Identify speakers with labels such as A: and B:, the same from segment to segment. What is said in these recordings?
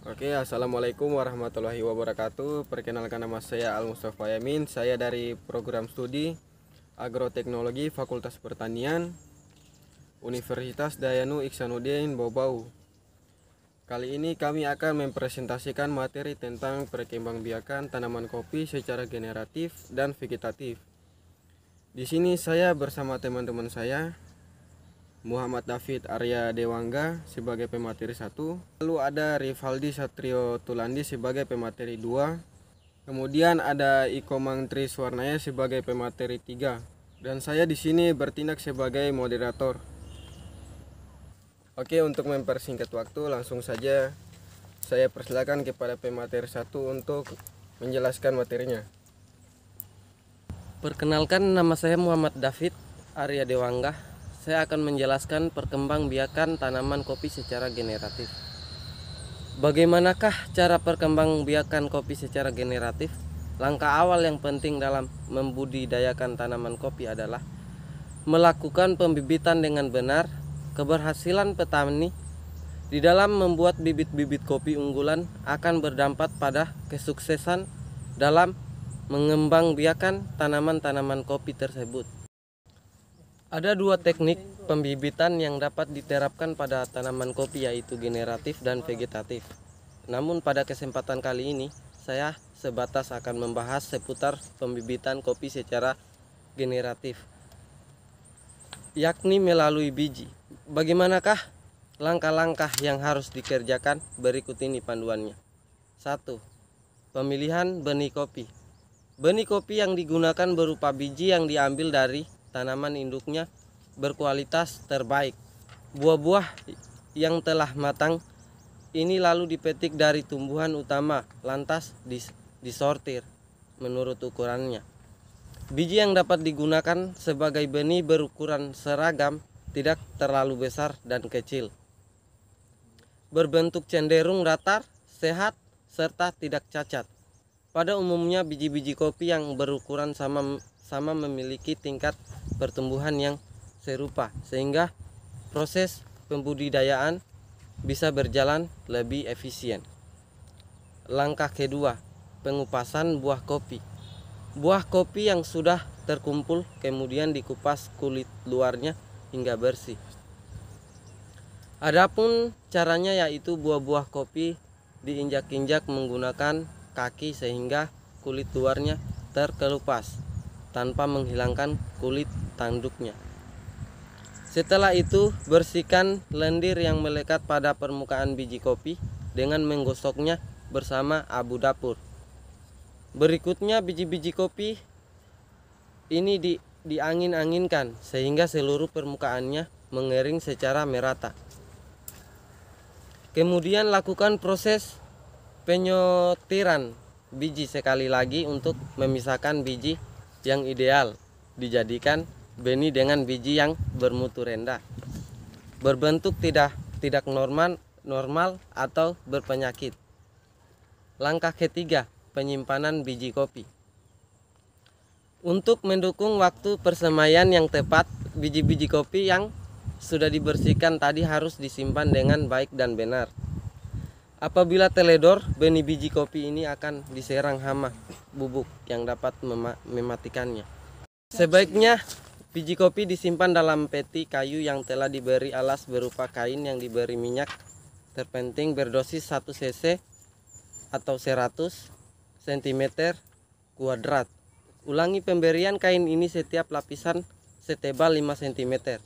A: Assalamualaikum warahmatullahi wabarakatuh. Perkenalkan, nama saya Al Mustafa Yamin. Saya dari program studi Agroteknologi Fakultas Pertanian Universitas Dayanu Iksanuddin Bau-Bau. Kali ini kami akan mempresentasikan materi tentang perkembangbiakan tanaman kopi secara generatif dan vegetatif. Di sini saya bersama teman-teman saya, Muhammad David Arya Dewangga sebagai pemateri 1, lalu ada Rivaldi Satrio Tulandi sebagai pemateri 2, kemudian ada Iko Mangtri Swarnaya sebagai pemateri 3, dan saya di sini bertindak sebagai moderator. Untuk mempersingkat waktu, langsung saja saya persilakan kepada pemateri 1 untuk menjelaskan materinya.
B: Perkenalkan, nama saya Muhammad David Arya Dewangga. Saya akan menjelaskan perkembangbiakan tanaman kopi secara generatif. Bagaimanakah cara perkembangbiakan kopi secara generatif? Langkah awal yang penting dalam membudidayakan tanaman kopi adalah melakukan pembibitan dengan benar. Keberhasilan petani di dalam membuat bibit-bibit kopi unggulan akan berdampak pada kesuksesan dalam mengembangbiakan tanaman-tanaman kopi tersebut. Ada dua teknik pembibitan yang dapat diterapkan pada tanaman kopi, yaitu generatif dan vegetatif. Namun pada kesempatan kali ini saya sebatas akan membahas seputar pembibitan kopi secara generatif, yakni melalui biji. Bagaimanakah langkah-langkah yang harus dikerjakan? Berikut ini panduannya. 1. Pemilihan benih kopi. Benih kopi yang digunakan berupa biji yang diambil dari tanaman induknya berkualitas terbaik. Buah-buah yang telah matang ini lalu dipetik dari tumbuhan utama, lantas disortir menurut ukurannya. Biji yang dapat digunakan sebagai benih berukuran seragam, tidak terlalu besar dan kecil, berbentuk cenderung datar, sehat, serta tidak cacat. Pada umumnya biji-biji kopi yang berukuran sama memiliki tingkat pertumbuhan yang serupa, sehingga proses pembudidayaan bisa berjalan lebih efisien. Langkah kedua, pengupasan buah kopi. Buah kopi yang sudah terkumpul kemudian dikupas kulit luarnya hingga bersih. Adapun caranya yaitu buah-buah kopi diinjak-injak menggunakan kaki sehingga kulit luarnya terkelupas tanpa menghilangkan kulit tanduknya. Setelah itu, bersihkan lendir yang melekat pada permukaan biji kopi dengan menggosoknya bersama abu dapur. Berikutnya, biji-biji kopi ini diangin-anginkan sehingga seluruh permukaannya mengering secara merata. Kemudian lakukan proses penyortiran biji sekali lagi untuk memisahkan biji yang ideal dijadikan benih dengan biji yang bermutu rendah, berbentuk tidak normal atau berpenyakit. Langkah ketiga, penyimpanan biji kopi. Untuk mendukung waktu persemaian yang tepat, biji-biji kopi yang sudah dibersihkan tadi harus disimpan dengan baik dan benar. Apabila teledor, benih biji kopi ini akan diserang hama bubuk yang dapat mematikannya. Sebaiknya biji kopi disimpan dalam peti kayu yang telah diberi alas berupa kain yang diberi minyak terpenting berdosis 1 cc atau 100 cm kuadrat. Ulangi pemberian kain ini setiap lapisan setebal 5 cm.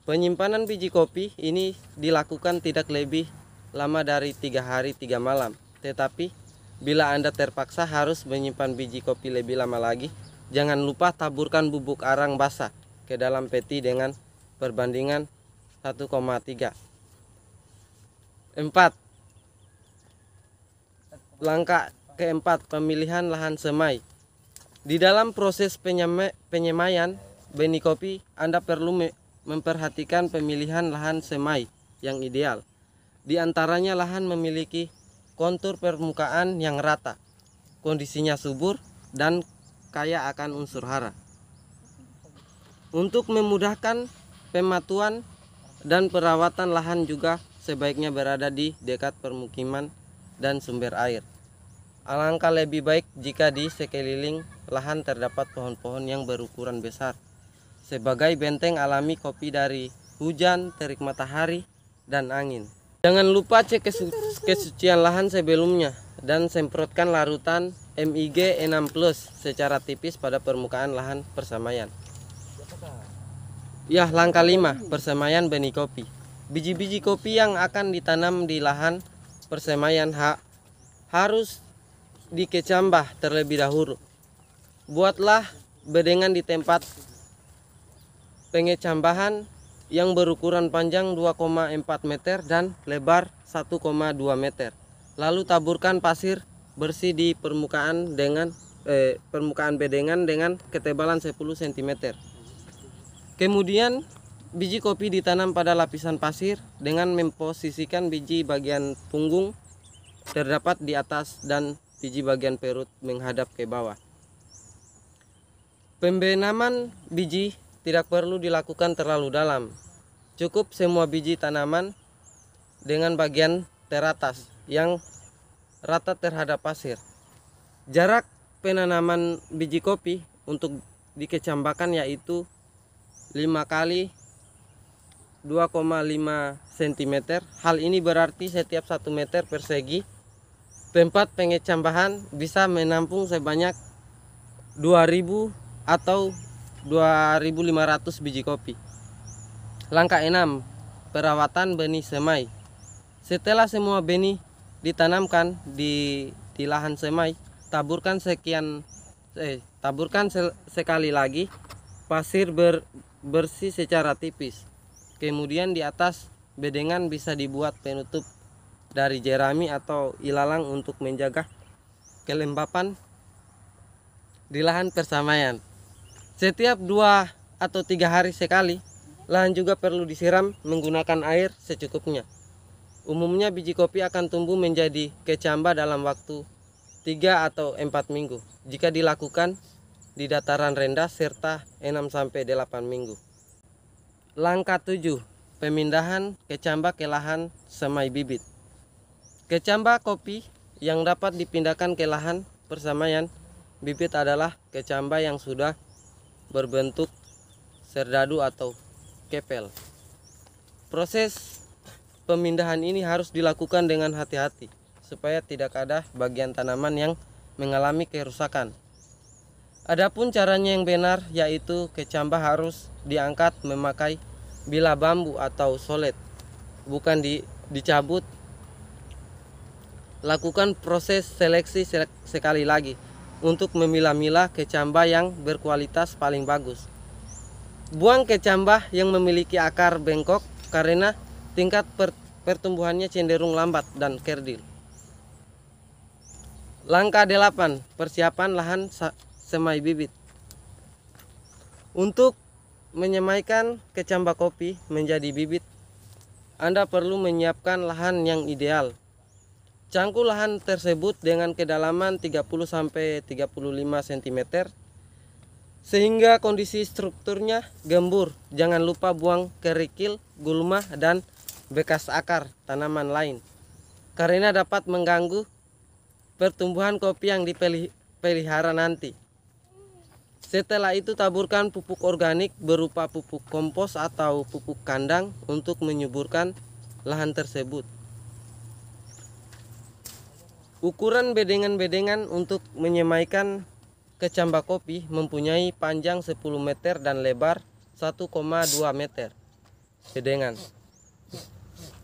B: Penyimpanan biji kopi ini dilakukan tidak lebih lama dari 3 hari 3 malam. Tetapi bila Anda terpaksa harus menyimpan biji kopi lebih lama lagi, jangan lupa taburkan bubuk arang basah ke dalam peti dengan perbandingan 1,3. 4. Langkah keempat, pemilihan lahan semai. Di dalam proses penyemaian benih kopi, Anda perlu memperhatikan pemilihan lahan semai yang ideal. Di antaranya lahan memiliki kontur permukaan yang rata, kondisinya subur, dan kaya akan unsur hara. Untuk memudahkan pematuan dan perawatan lahan juga sebaiknya berada di dekat permukiman dan sumber air. Alangkah lebih baik jika di sekeliling lahan terdapat pohon-pohon yang berukuran besar sebagai benteng alami kopi dari hujan, terik matahari, dan angin. Jangan lupa cek kesucian lahan sebelumnya dan semprotkan larutan MIG 6+ secara tipis pada permukaan lahan persemaian. Ya, langkah 5, persemaian benih kopi. Biji-biji kopi yang akan ditanam di lahan persemaian harus dikecambah terlebih dahulu. Buatlah bedengan di tempat pengecambahan yang berukuran panjang 2,4 meter dan lebar 1,2 meter. Lalu taburkan pasir bersih di permukaan bedengan dengan ketebalan 10 cm. Kemudian biji kopi ditanam pada lapisan pasir dengan memposisikan biji bagian punggung terdapat di atas dan biji bagian perut menghadap ke bawah. Pembenaman biji tidak perlu dilakukan terlalu dalam. Cukup semua biji tanaman dengan bagian teratas yang rata terhadap pasir. Jarak penanaman biji kopi untuk dikecambahkan yaitu 5 kali 2,5 cm. Hal ini berarti setiap 1 meter persegi tempat pengecambahan bisa menampung sebanyak 2000 atau 2500 biji kopi. Langkah 6, perawatan benih semai. Setelah semua benih ditanamkan di lahan semai, taburkan sekali lagi pasir bersih secara tipis. Kemudian di atas bedengan bisa dibuat penutup dari jerami atau ilalang untuk menjaga kelembapan di lahan persemaian. Setiap 2 atau 3 hari sekali, lahan juga perlu disiram menggunakan air secukupnya. Umumnya biji kopi akan tumbuh menjadi kecambah dalam waktu 3 atau 4 minggu jika dilakukan di dataran rendah serta 6-8 minggu. Langkah 7, pemindahan kecambah ke lahan semai bibit. Kecambah kopi yang dapat dipindahkan ke lahan persemaian bibit adalah kecambah yang sudah berbentuk serdadu atau kepel. Proses pemindahan ini harus dilakukan dengan hati-hati supaya tidak ada bagian tanaman yang mengalami kerusakan. Adapun caranya yang benar yaitu kecambah harus diangkat memakai bilah bambu atau solet, bukan dicabut. Lakukan proses seleksi sekali lagi untuk memilah-milah kecambah yang berkualitas paling bagus. Buang kecambah yang memiliki akar bengkok karena tingkat pertumbuhannya cenderung lambat dan kerdil. Langkah 8, persiapan lahan semai bibit. Untuk menyemaikan kecambah kopi menjadi bibit, Anda perlu menyiapkan lahan yang ideal. Cangkul lahan tersebut dengan kedalaman 30-35 cm sehingga kondisi strukturnya gembur. Jangan lupa buang kerikil, gulma, dan bekas akar tanaman lain karena dapat mengganggu pertumbuhan kopi yang dipelihara nanti. Setelah itu taburkan pupuk organik berupa pupuk kompos atau pupuk kandang untuk menyuburkan lahan tersebut. Ukuran bedengan-bedengan untuk menyemaikan kecambah kopi mempunyai panjang 10 meter dan lebar 1,2 meter.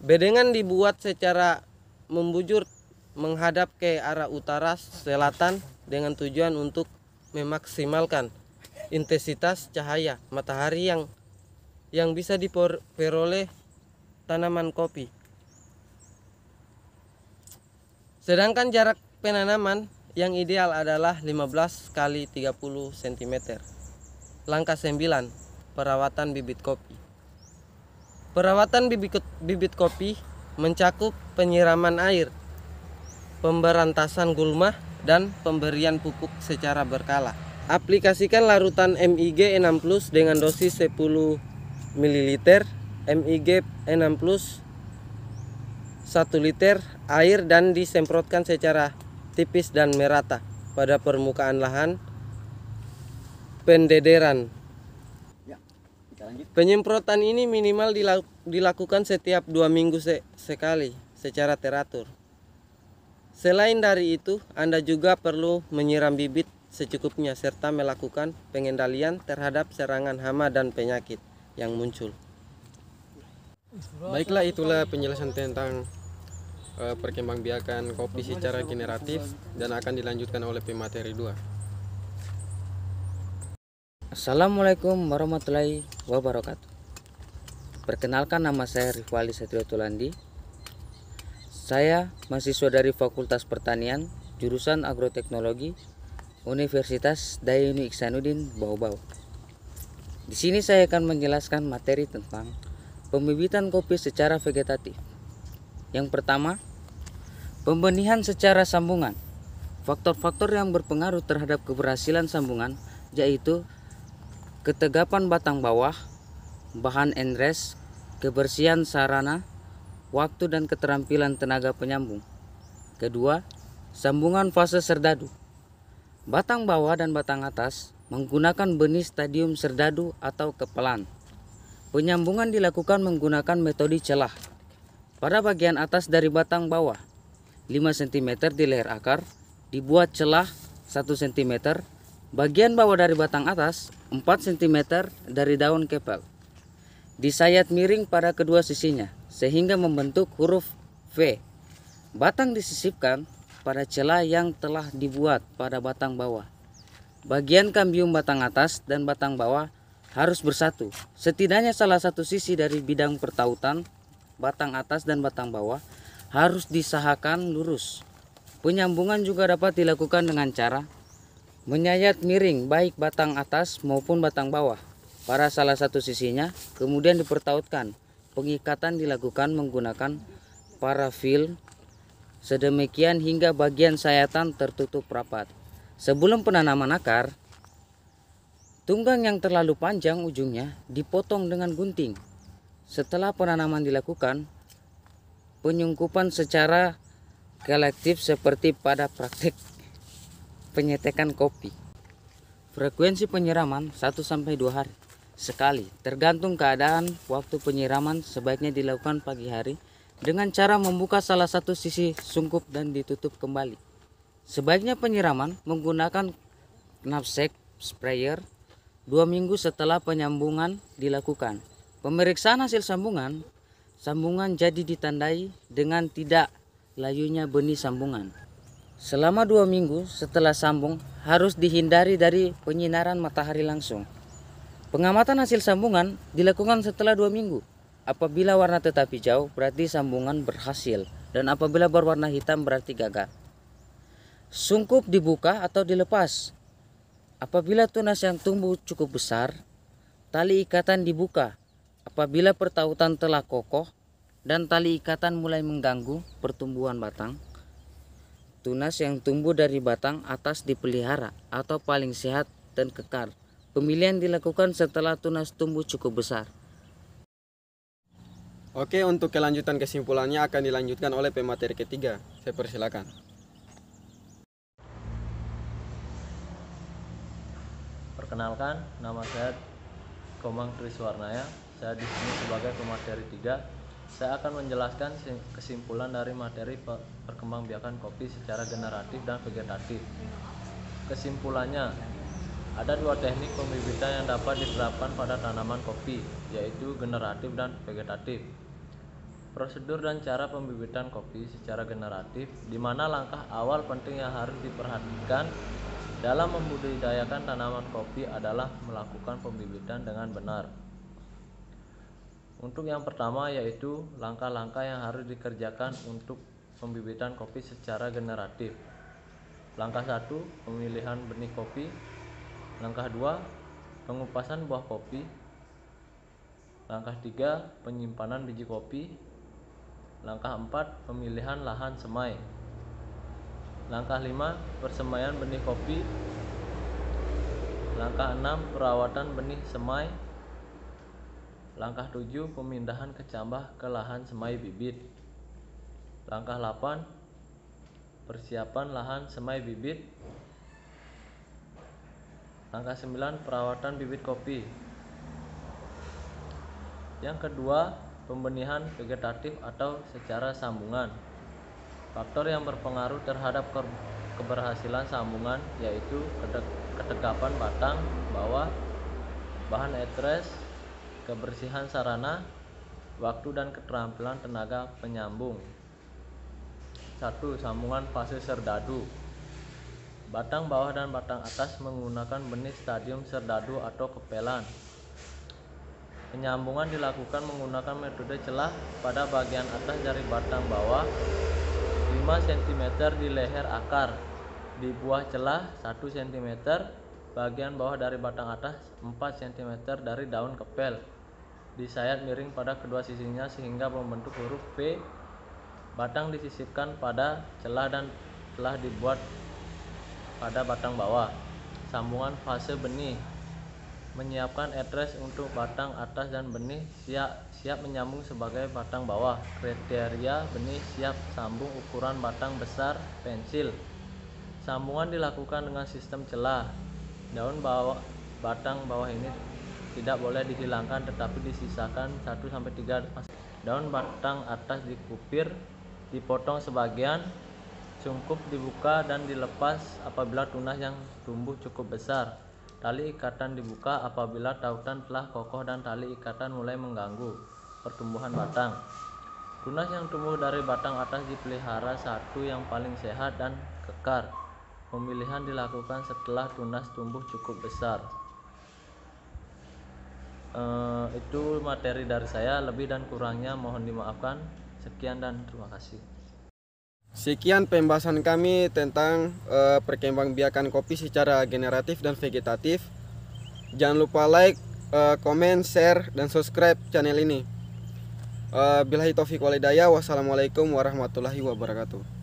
B: Bedengan dibuat secara membujur menghadap ke arah utara selatan dengan tujuan untuk memaksimalkan intensitas cahaya matahari yang bisa diperoleh tanaman kopi. Sedangkan jarak penanaman yang ideal adalah 15 kali 30 cm. Langkah 9, perawatan bibit kopi. Perawatan bibit kopi mencakup penyiraman air, pemberantasan gulma, dan pemberian pupuk secara berkala. Aplikasikan larutan MIG 6+ dengan dosis 10 ml, MIG 6+ 1 liter air dan disemprotkan secara tipis dan merata pada permukaan lahan pendederan. Penyemprotan ini minimal dilakukan setiap 2 minggu sekali secara teratur. Selain dari itu, Anda juga perlu menyiram bibit secukupnya serta melakukan pengendalian terhadap serangan hama dan penyakit yang muncul.
A: Baiklah, itulah penjelasan tentang perkembangbiakan kopi secara generatif dan akan dilanjutkan oleh pemateri 2.
C: Assalamualaikum warahmatullahi wabarakatuh. Perkenalkan, nama saya Rifwali Satrio Tulandi. Saya mahasiswa dari Fakultas Pertanian, jurusan Agroteknologi, Universitas Dayanu Iksanuddin Bau-Bau. Di sini saya akan menjelaskan materi tentang pembibitan kopi secara vegetatif. Yang pertama, pembenihan secara sambungan. Faktor-faktor yang berpengaruh terhadap keberhasilan sambungan yaitu ketegapan batang bawah, bahan enres, kebersihan sarana, waktu dan keterampilan tenaga penyambung. Kedua, sambungan fase serdadu. Batang bawah dan batang atas menggunakan benih stadium serdadu atau kepelan. Penyambungan dilakukan menggunakan metode celah. Pada bagian atas dari batang bawah, 5 cm di leher akar, dibuat celah 1 cm. Bagian bawah dari batang atas, 4 cm dari daun kepal. Disayat miring pada kedua sisinya, sehingga membentuk huruf V. Batang disisipkan pada celah yang telah dibuat pada batang bawah. Bagian kambium batang atas dan batang bawah harus bersatu. Setidaknya salah satu sisi dari bidang pertautan batang atas dan batang bawah harus disahakan lurus. Penyambungan juga dapat dilakukan dengan cara menyayat miring baik batang atas maupun batang bawah pada salah satu sisinya, kemudian dipertautkan. Pengikatan dilakukan menggunakan parafil sedemikian hingga bagian sayatan tertutup rapat. Sebelum penanaman akar, tunggang yang terlalu panjang ujungnya dipotong dengan gunting. Setelah penanaman dilakukan, penyungkupan secara kolektif seperti pada praktek penyetekan kopi. Frekuensi penyiraman 1-2 hari sekali, tergantung keadaan. Waktu penyiraman sebaiknya dilakukan pagi hari dengan cara membuka salah satu sisi sungkup dan ditutup kembali. Sebaiknya penyiraman menggunakan knapsack sprayer 2 minggu setelah penyambungan dilakukan. Pemeriksaan hasil sambungan jadi ditandai dengan tidak layunya benih sambungan. Selama 2 minggu setelah sambung harus dihindari dari penyinaran matahari langsung. Pengamatan hasil sambungan dilakukan setelah 2 minggu. Apabila warna tetap hijau berarti sambungan berhasil, dan apabila berwarna hitam berarti gagal. Sungkup dibuka atau dilepas. Apabila tunas yang tumbuh cukup besar, tali ikatan dibuka. Apabila pertautan telah kokoh dan tali ikatan mulai mengganggu pertumbuhan batang, tunas yang tumbuh dari batang atas dipelihara atau paling sehat dan kekar. Pemilihan dilakukan setelah tunas tumbuh cukup besar.
A: Oke, untuk kelanjutan kesimpulannya akan dilanjutkan oleh pemateri ketiga. Saya persilakan.
D: Perkenalkan, nama saya Komang Triswarnaya. Saya di sini sebagai pemateri 3. Saya akan menjelaskan kesimpulan dari materi perkembangbiakan kopi secara generatif dan vegetatif. Kesimpulannya, ada 2 teknik pembibitan yang dapat diterapkan pada tanaman kopi, yaitu generatif dan vegetatif. Prosedur dan cara pembibitan kopi secara generatif, di mana langkah awal penting yang harus diperhatikan dalam membudidayakan tanaman kopi adalah melakukan pembibitan dengan benar. Untuk yang pertama yaitu langkah-langkah yang harus dikerjakan untuk pembibitan kopi secara generatif. Langkah 1, pemilihan benih kopi. Langkah 2, pengupasan buah kopi. Langkah 3, penyimpanan biji kopi. Langkah 4, pemilihan lahan semai. Langkah 5, persemaian benih kopi. Langkah 6, perawatan benih semai. Langkah 7, pemindahan kecambah ke lahan semai bibit. Langkah 8, persiapan lahan semai bibit. Langkah 9, perawatan bibit kopi. Yang kedua, pembenihan vegetatif atau secara sambungan. Faktor yang berpengaruh terhadap keberhasilan sambungan yaitu ketegapan batang bawah, bahan etres, kebersihan sarana, waktu dan keterampilan tenaga penyambung. 1. Sambungan fase serdadu. Batang bawah dan batang atas menggunakan benih stadium serdadu atau kepelan. Penyambungan dilakukan menggunakan metode celah pada bagian atas dari batang bawah 5 cm di leher akar, di buah celah 1 cm, bagian bawah dari batang atas 4 cm dari daun kepel, disayat miring pada kedua sisinya sehingga membentuk huruf V. Batang disisipkan pada celah dan telah dibuat pada batang bawah. Sambungan fase benih. Menyiapkan etres untuk batang atas dan benih siap menyambung sebagai batang bawah. Kriteria benih siap sambung ukuran batang besar pensil. Sambungan dilakukan dengan sistem celah. Daun bawah batang bawah ini tidak boleh dihilangkan tetapi disisakan 1-3. Daun batang atas dikupir, dipotong sebagian, cungkup dibuka dan dilepas apabila tunas yang tumbuh cukup besar. Tali ikatan dibuka apabila tautan telah kokoh dan tali ikatan mulai mengganggu pertumbuhan batang. Tunas yang tumbuh dari batang atas dipelihara satu yang paling sehat dan kekar. Pemilihan dilakukan setelah tunas tumbuh cukup besar. Itu materi dari saya, lebih dan kurangnya mohon dimaafkan. Sekian dan terima kasih.
A: Sekian pembahasan kami tentang perkembangbiakan kopi secara generatif dan vegetatif. Jangan lupa like, komen, share, dan subscribe channel ini. Billahi taufiq wal hidayah. Wassalamualaikum warahmatullahi wabarakatuh.